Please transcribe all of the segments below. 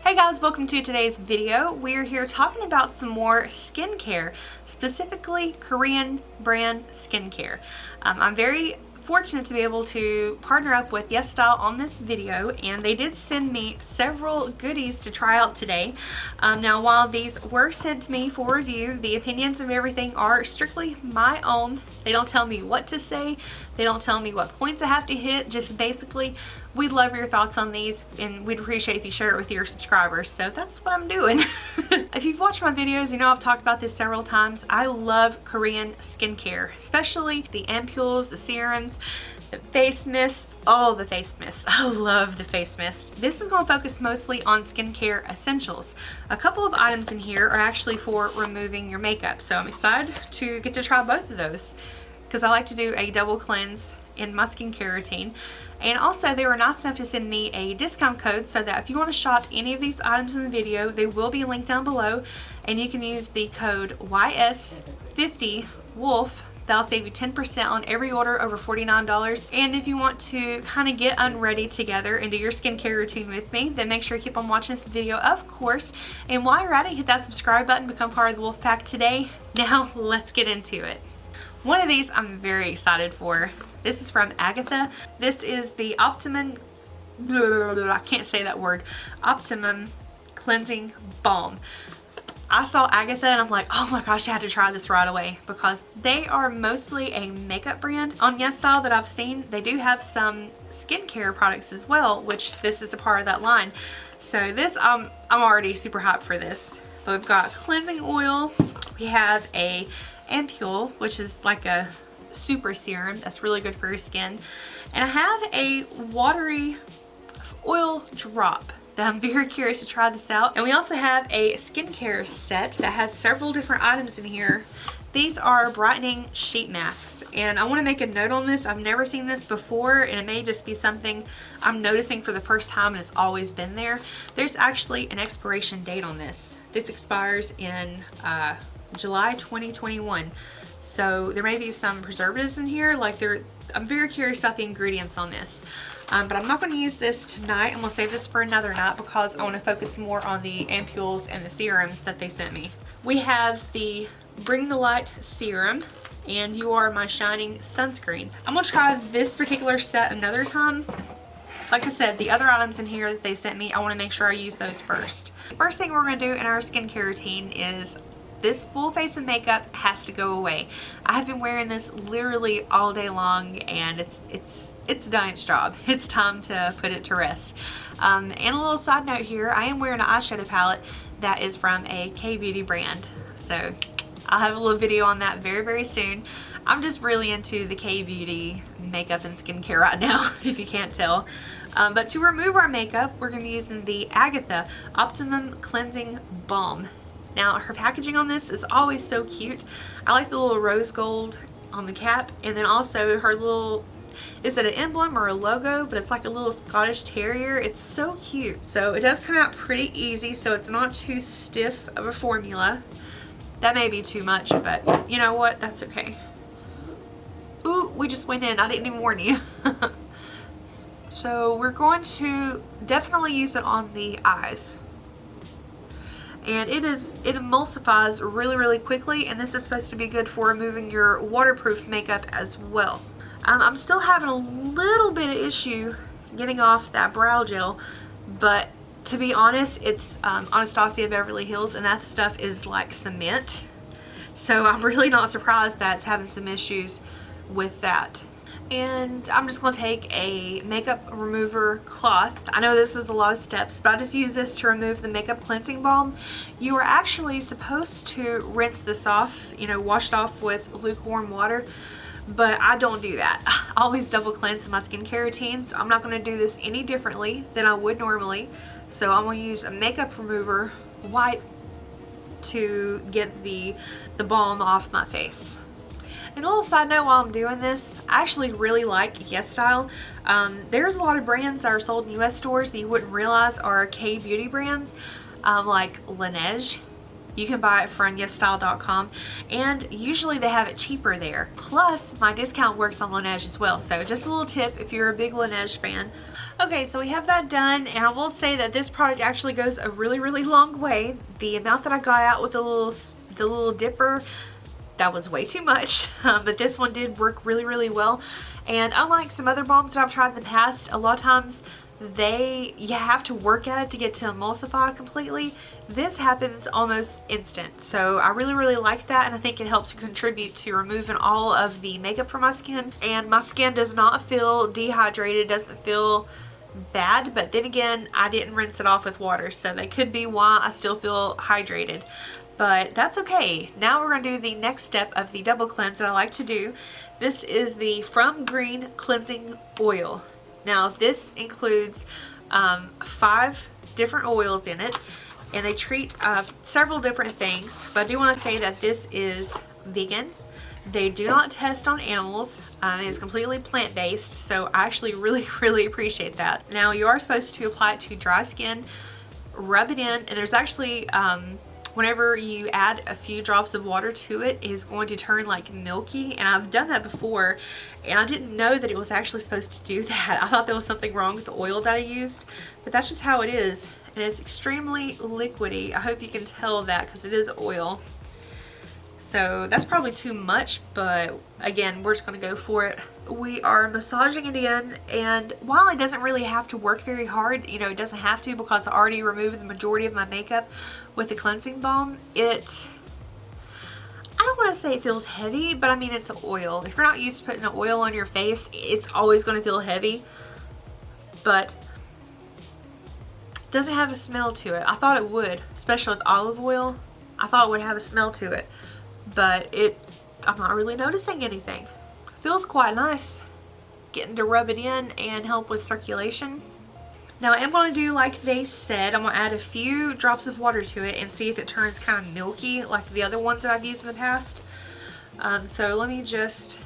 Hey guys, welcome to today's video. We're here talking about some more skincare, specifically Korean brand skincare. I'm very fortunate to be able to partner up with Yesstyle on this video, and they did send me several goodies to try out today. Now while these were sent to me for review, the opinions of everything are strictly my own. They don't tell me what to say, they don't tell me what points I have to hit, just basically we'd love your thoughts on these and we'd appreciate if you share it with your subscribers. So that's what I'm doing. If you've watched my videos, you know I've talked about this several times. I love Korean skincare, especially the ampoules, the serums, the face mists. Oh, the face mists. I love the face mist. This is going to focus mostly on skincare essentials. A couple of items in here are actually for removing your makeup. So I'm excited to get to try both of those because I like to do a double cleanse in my skincare routine. And also they were nice enough to send me a discount code so that if you want to shop any of these items in the video, they will be linked down below, and you can use the code YS50WOLF. That'll save you 10% on every order over $49. And if you want to kind of get unready together and do your skincare routine with me, then make sure you keep on watching this video, of course. And while you're at it, hit that subscribe button, become part of the Wolf Pack today. Now let's get into it. One of these I'm very excited for. This is from AGATHA. This is the Optimum, I can't say that word, Optimum Cleansing Balm. I saw AGATHA and I'm like, oh my gosh, I had to try this right away because they are mostly a makeup brand on Yesstyle that I've seen. They do have some skincare products as well, which this is a part of that line. So this, I'm already super hyped for this. But we've got cleansing oil. We have a Ampoule, which is like a super serum that's really good for your skin, and I have a watery oil drop that I'm very curious to try this out. And we also have a skincare set that has several different items in here. These are brightening sheet masks, and I want to make a note on this. I've never seen this before, and it may just be something I'm noticing for the first time and it's always been there. There's actually an expiration date on this. This expires in July 2021. So there may be some preservatives in here. I'm very curious about the ingredients on this. But I'm not going to use this tonight. I'm going to save this for another night because I want to focus more on the ampoules and the serums that they sent me. We have the Bring the Light Serum, and You Are My Shining Sunscreen. I'm going to try this particular set another time. Like I said, the other items in here that they sent me, I want to make sure I use those first. First thing we're going to do in our skincare routine is this full face of makeup has to go away. I have been wearing this literally all day long, and it's done its job. It's time to put it to rest. And a little side note here, I am wearing an eyeshadow palette that is from a K-beauty brand. So I'll have a little video on that very, very soon. I'm just really into the K-beauty makeup and skincare right now, if you can't tell. But to remove our makeup, we're going to be using the AGATHA Optimum Cleansing Balm. Now her packaging on this is always so cute. I like the little rose gold on the cap, and then also her little, is it an emblem or a logo? But it's like a little Scottish terrier. It's so cute. So it does come out pretty easy, so it's not too stiff of a formula. That may be too much, but you know what? That's okay. Ooh, we just went in. I didn't even warn you. So we're going to definitely use it on the eyes. And it emulsifies really, really quickly, and this is supposed to be good for removing your waterproof makeup as well. I'm still having a little bit of issue getting off that brow gel, but to be honest, it's Anastasia Beverly Hills, and that stuff is like cement. So I'm really not surprised that it's having some issues with that. And I'm just going to take a makeup remover cloth. I know this is a lot of steps, but I just use this to remove the makeup cleansing balm. You are actually supposed to rinse this off, you know, wash it off with lukewarm water, but I don't do that. I always double cleanse in my skincare routine, so I'm not going to do this any differently than I would normally. So I'm going to use a makeup remover wipe to get the balm off my face. And a little side note while I'm doing this, I actually really like Yesstyle. There's a lot of brands that are sold in US stores that you wouldn't realize are K-beauty brands, like Laneige. You can buy it from Yesstyle.com, and usually they have it cheaper there. Plus, my discount works on Laneige as well, so just a little tip if you're a big Laneige fan. Okay, so we have that done, and I will say that this product actually goes a really, really long way. The amount that I got out with the little dipper, that was way too much, but this one did work really, really well. And unlike some other balms that I've tried in the past, a lot of times you have to work at it to get to emulsify completely. This happens almost instant, so I really, really like that, and I think it helps to contribute to removing all of the makeup from my skin. And my skin does not feel dehydrated, doesn't feel bad, but then again, I didn't rinse it off with water, so that could be why I still feel hydrated. But that's okay. Now we're going to do the next step of the double cleanse that I like to do. This is the From Green Cleansing Oil. Now this includes 5 different oils in it, and they treat several different things, but I do want to say that this is vegan. They do not test on animals. It's completely plant-based, so I actually really, really appreciate that. Now you are supposed to apply it to dry skin, rub it in, and there's actually whenever you add a few drops of water to it, it is going to turn like milky, and I've done that before, and I didn't know that it was actually supposed to do that. I thought there was something wrong with the oil that I used, but that's just how it is, and it's extremely liquidy. I hope you can tell that because it is oil. So that's probably too much, but again, we're just going to go for it. We are massaging it in, and while it doesn't really have to work very hard, you know, it doesn't have to because I already removed the majority of my makeup with the cleansing balm. I don't want to say it feels heavy, but I mean, it's an oil. If you're not used to putting an oil on your face, it's always going to feel heavy, but it doesn't have a smell to it. I thought it would, especially with olive oil. I thought it would have a smell to it, but I'm not really noticing anything. Feels quite nice getting to rub it in and help with circulation. Now I am going to do like they said. I'm going to add a few drops of water to it and see if it turns kind of milky like the other ones that I've used in the past. So let me just,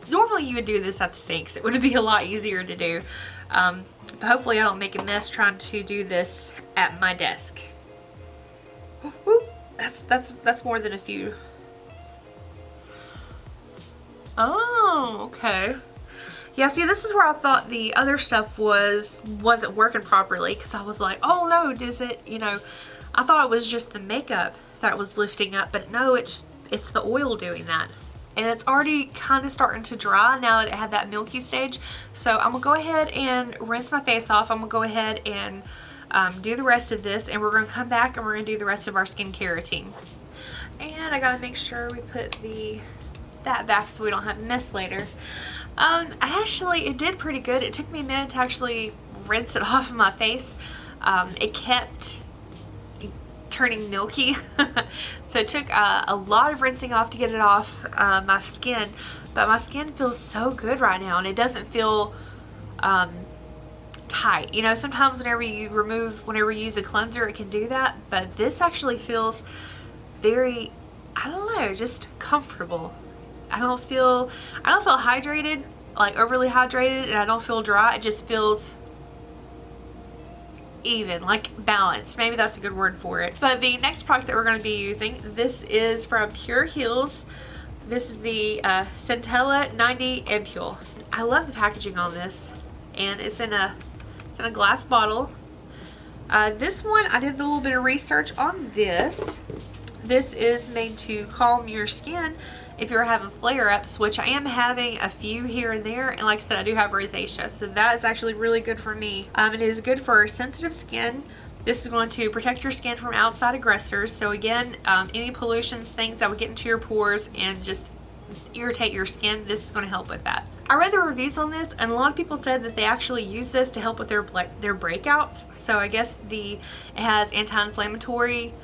normally you would do this at the sinks. It would be a lot easier to do. But hopefully I don't make a mess trying to do this at my desk. Woo, that's more than a few. Oh, okay. Yeah, see, this is where I thought the other stuff wasn't working properly, because I was like, oh no, does it, you know, I thought it was just the makeup that was lifting up, but no, it's the oil doing that. And it's already kind of starting to dry now that it had that milky stage. So I'm going to go ahead and rinse my face off. I'm going to go ahead and do the rest of this, and we're going to come back and we're going to do the rest of our skincare routine. And I got to make sure we put that back so we don't have a mess later. Actually, it did pretty good. It took me a minute to actually rinse it off of my face. It kept turning milky. So it took a lot of rinsing off to get it off my skin, but my skin feels so good right now, and it doesn't feel tight. You know, sometimes whenever you use a cleanser, it can do that, but this actually feels very, I don't know, just comfortable. I don't feel hydrated, like overly hydrated, and I don't feel dry. It just feels even, like balanced. Maybe that's a good word for it. But the next product that we're going to be using, this is from Pure Heals. This is the Centella 90 Ampoule. I love the packaging on this, and it's in a glass bottle. This one, I did a little bit of research on this. This is made to calm your skin if you're having flare-ups, which I am having a few here and there, and like I said, I do have rosacea, so that is actually really good for me. It is good for sensitive skin. This is going to protect your skin from outside aggressors, so again, any pollutions, things that would get into your pores and just irritate your skin, this is going to help with that. I read the reviews on this, and a lot of people said that they actually use this to help with their breakouts, so I guess it has anti-inflammatory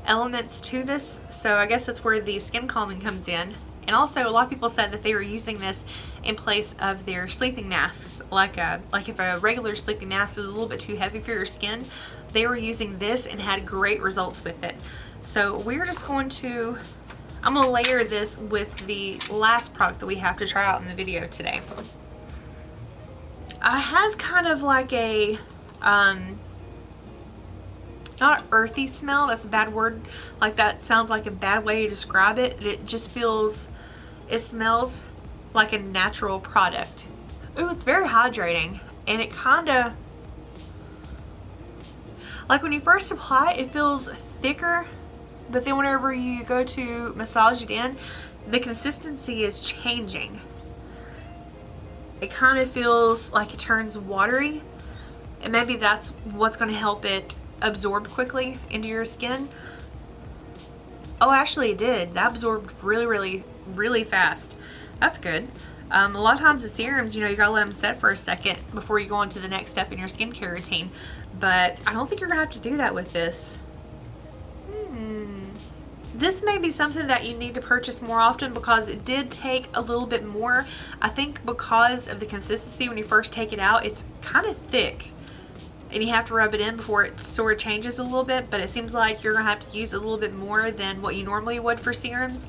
elements to this, so I guess that's where the skin calming comes in. And also, a lot of people said that they were using this in place of their sleeping masks. Like if a regular sleeping mask is a little bit too heavy for your skin, they were using this and had great results with it. So we're just going to, I'm going to layer this with the last product that we have to try out in the video today. It has kind of like a, not earthy smell, that's a bad word, like that sounds like a bad way to describe it. It just feels, it smells like a natural product. Ooh, it's very hydrating, and it kind of, like when you first apply it, it feels thicker, but then whenever you go to massage it in, the consistency is changing. It kind of feels like it turns watery, and maybe that's what's going to help it absorb quickly into your skin. Oh, actually it did. That absorbed really fast. That's good. A lot of times the serums, you know, you gotta let them set for a second before you go on to the next step in your skincare routine, but I don't think you're gonna have to do that with this. This may be something that you need to purchase more often because it did take a little bit more. I think because of the consistency when you first take it out, it's kind of thick and you have to rub it in before it sort of changes a little bit, but it seems like you're gonna have to use a little bit more than what you normally would for serums.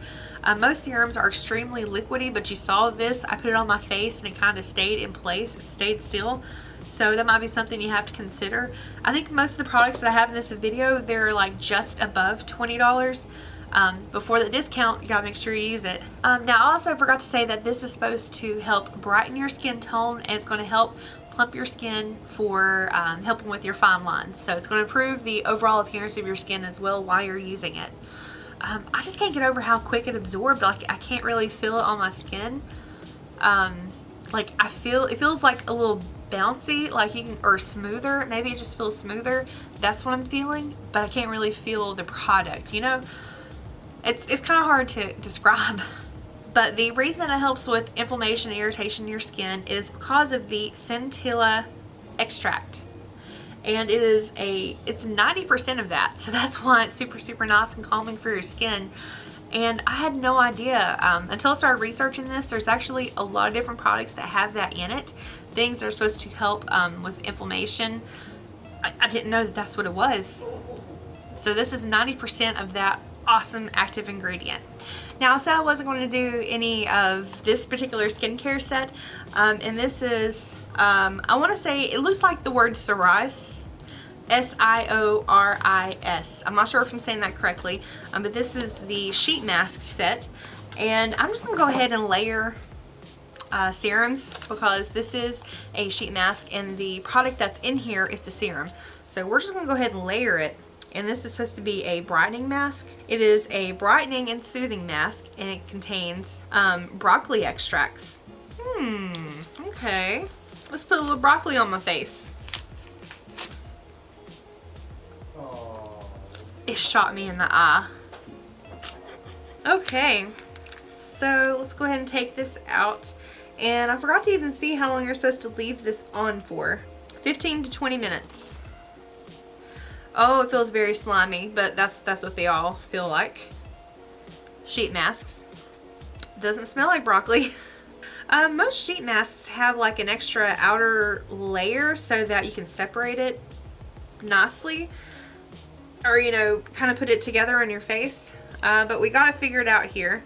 Most serums are extremely liquidy, but you saw this, I put it on my face and it kind of stayed in place, it stayed still. So that might be something you have to consider. I think most of the products that I have in this video, they're like just above $20. Before the discount, you gotta make sure you use it. Now I also forgot to say that this is supposed to help brighten your skin tone, and it's going to help plump your skin for helping with your fine lines. So it's going to improve the overall appearance of your skin as well while you're using it. I just can't get over how quick it absorbed. Like, I can't really feel it on my skin. Like, it feels like a little bouncy, like you can, or smoother. Maybe it just feels smoother. That's what I'm feeling, but I can't really feel the product, you know? It's kind of hard to describe. But the reason that it helps with inflammation and irritation in your skin is because of the Centella extract. And it's 90% of that, so that's why it's super nice and calming for your skin. And I had no idea until I started researching this. There's actually a lot of different products that have that in it, things that are supposed to help with inflammation. I didn't know that that's what it was. So this is 90% of that awesome active ingredient. Now I said I wasn't going to do any of this particular skincare set, and this is I want to say it looks like the word SIORIS, SIORIS. I'm not sure if I'm saying that correctly, but this is the sheet mask set, and I'm just going to go ahead and layer serums because this is a sheet mask and the product that's in here is a serum. So we're just going to go ahead and layer it. And this is supposed to be a brightening mask. It is a brightening and soothing mask, and it contains broccoli extracts. Okay. Let's put a little broccoli on my face. Aww. It shot me in the eye. Okay. So let's go ahead and take this out. And I forgot to even see how long you're supposed to leave this on for. 15 to 20 minutes. Oh, it feels very slimy, but that's what they all feel like. Sheet masks. Doesn't smell like broccoli. Most sheet masks have like an extra outer layer so that you can separate it nicely, or, you know, kind of put it together on your face. But we got it figured out here.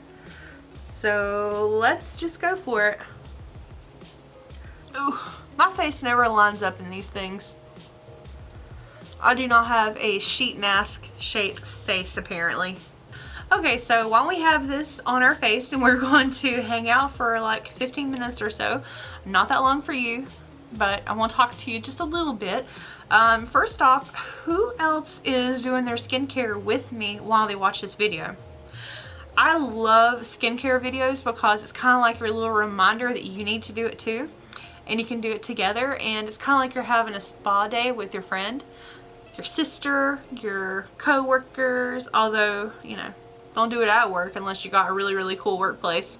So let's just go for it. Ooh, my face never lines up in these things. I do not have a sheet mask shaped face apparently. Okay, so while we have this on our face and we're going to hang out for like 15 minutes or so, not that long for you, but I want to talk to you just a little bit. First off, who else is doing their skincare with me while they watch this video? I love skincare videos because it's kind of like your little reminder that you need to do it too, and you can do it together, and it's kind of like you're having a spa day with your friend, your sister, your co-workers, although, you know, don't do it at work unless you got a really cool workplace.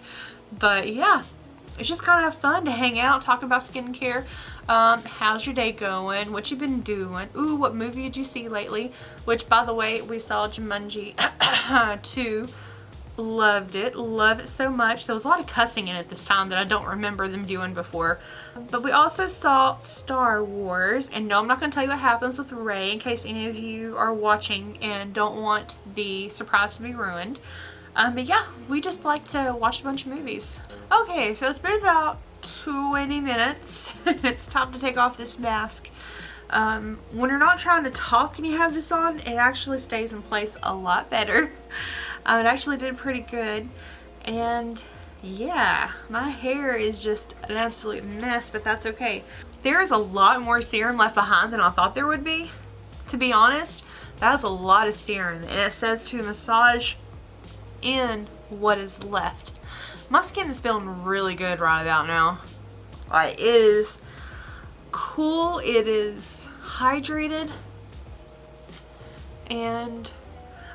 But yeah, it's just kind of fun to hang out, talk about skincare. How's your day going? What you been doing? Ooh, what movie did you see lately? Which, by the way, we saw Jumanji 2. Loved it so much. There was a lot of cussing in it this time that I don't remember them doing before. But we also saw Star Wars, and no, I'm not going to tell you what happens with Rey in case any of you are watching and don't want the surprise to be ruined. But yeah, we just like to watch a bunch of movies. Okay, so it's been about 20 minutes. It's time to take off this mask. When you're not trying to talk and you have this on, it actually stays in place a lot better. It actually did pretty good. And yeah, my hair is just an absolute mess, but that's okay. There is a lot more serum left behind than I thought there would be. To be honest, that is a lot of serum, and it says to massage in what is left. My skin is feeling really good right about now. Like, it is cool, it is hydrated, and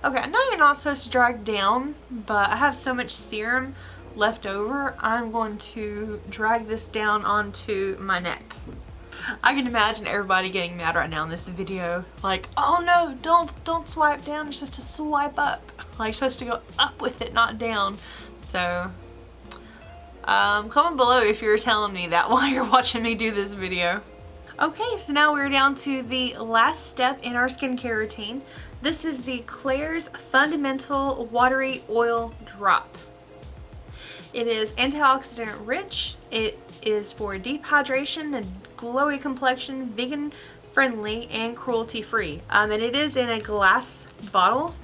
okay, I know you're not supposed to drag down, but I have so much serum left over, I'm going to drag this down onto my neck. I can imagine everybody getting mad right now in this video, like, oh no, don't swipe down, you're supposed to swipe up. Like, you're supposed to go up with it, not down. So comment below if you're telling me that while you're watching me do this video. Okay, so now we're down to the last step in our skincare routine. This is the Klairs Fundamental Watery Oil Drop. It is antioxidant rich. It is for deep hydration and glowy complexion, vegan friendly, and cruelty free. And it is in a glass bottle.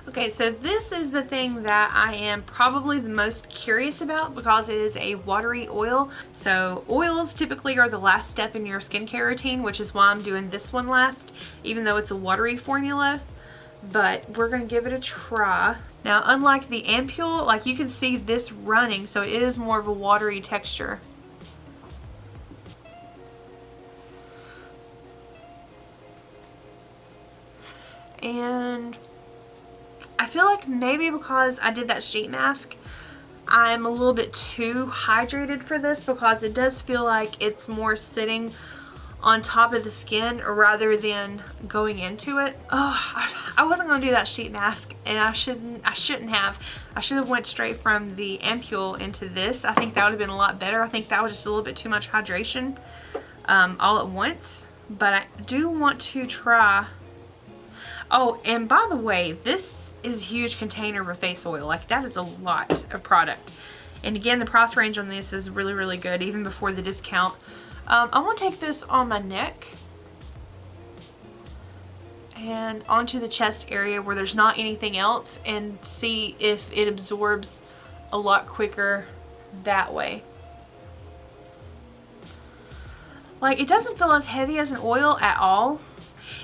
Okay, so this is the thing that I am probably the most curious about because it is a watery oil. So oils typically are the last step in your skincare routine, which is why I'm doing this one last, even though it's a watery formula. But we're going to give it a try. Now, unlike the Ampoule, like, you can see this running, so it is more of a watery texture. And I feel like maybe because I did that sheet mask, I'm a little bit too hydrated for this because it does feel like it's more sitting on top of the skin rather than going into it. Oh, I wasn't gonna do that sheet mask, and I shouldn't have. I should have went straight from the Ampoule into this. I think that would have been a lot better. I think that was just a little bit too much hydration all at once. But I do want to try. Oh, and by the way, this is a huge container of face oil. Like, that is a lot of product. And again, the price range on this is really, really good, even before the discount. I want to take this on my neck and onto the chest area where there's not anything else, and see if it absorbs a lot quicker that way. Like, it doesn't feel as heavy as an oil at all.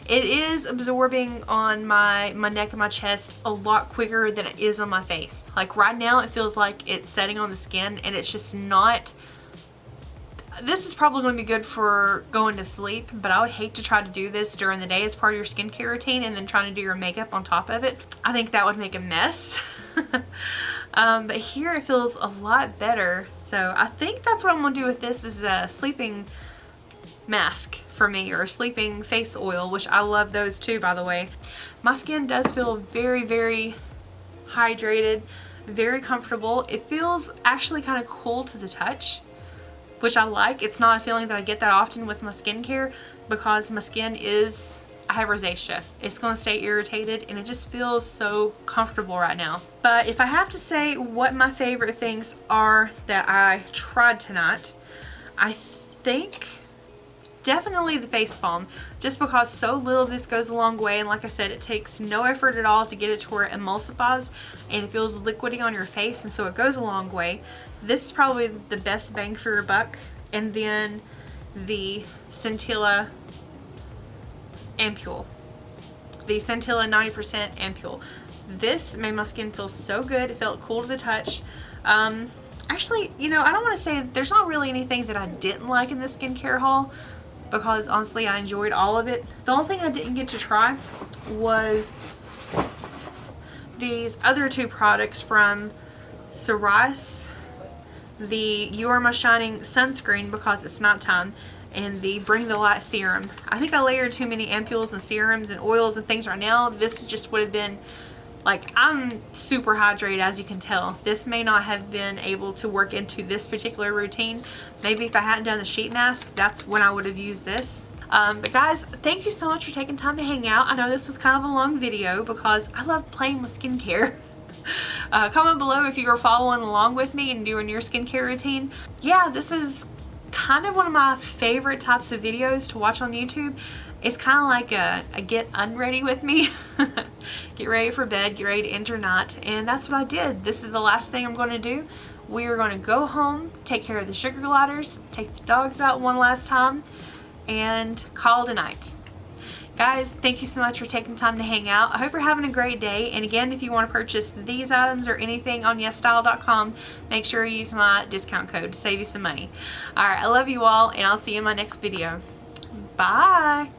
It is absorbing on my neck and my chest a lot quicker than it is on my face. Like, right now it feels like it's setting on the skin, and it's just not. This is probably going to be good for going to sleep, but I would hate to try to do this during the day as part of your skincare routine and then trying to do your makeup on top of it. I think that would make a mess. But here it feels a lot better. So I think that's what I'm going to do with this, is a sleeping mask for me, or a sleeping face oil, which I love those too, by the way. My skin does feel very, very hydrated, very comfortable. It feels actually kind of cool to the touch, which I like. It's not a feeling that I get that often with my skincare because my skin is, I have rosacea. It's going to stay irritated, and it just feels so comfortable right now. But if I have to say what my favorite things are that I tried tonight, I think definitely the face balm, just because so little of this goes a long way, and like I said, it takes no effort at all to get it to where it emulsifies and it feels liquidy on your face, and so it goes a long way. This is probably the best bang for your buck. And then the Centella Ampoule, the Centella 90% Ampoule. This made my skin feel so good. It felt cool to the touch. Actually, you know, I don't want to say there's not really anything that I didn't like in this skincare haul, because honestly I enjoyed all of it. The only thing I didn't get to try was these other two products from SIORIS, the You Are My Shining Sunscreen because it's nighttime, and the Bring the Light Serum. I think I layered too many ampoules and serums and oils and things right now. This just would have been, like, I'm super hydrated, as you can tell. This may not have been able to work into this particular routine. Maybe if I hadn't done the sheet mask, that's when I would have used this. But guys, thank you so much for taking time to hang out. I know this was kind of a long video because I love playing with skincare. Comment below if you are following along with me and doing your skincare routine. Yeah, this is kind of one of my favorite types of videos to watch on YouTube, it's kind of like a get unready with me. Get ready for bed, get ready to enter night, and that's what I did. This is the last thing I'm going to do. We are going to go home, take care of the sugar gliders, take the dogs out one last time, and call it a night. Guys, thank you so much for taking time to hang out. I hope you're having a great day. And again, if you want to purchase these items or anything on Yesstyle.com, make sure you use my discount code to save you some money. Alright, I love you all, and I'll see you in my next video. Bye!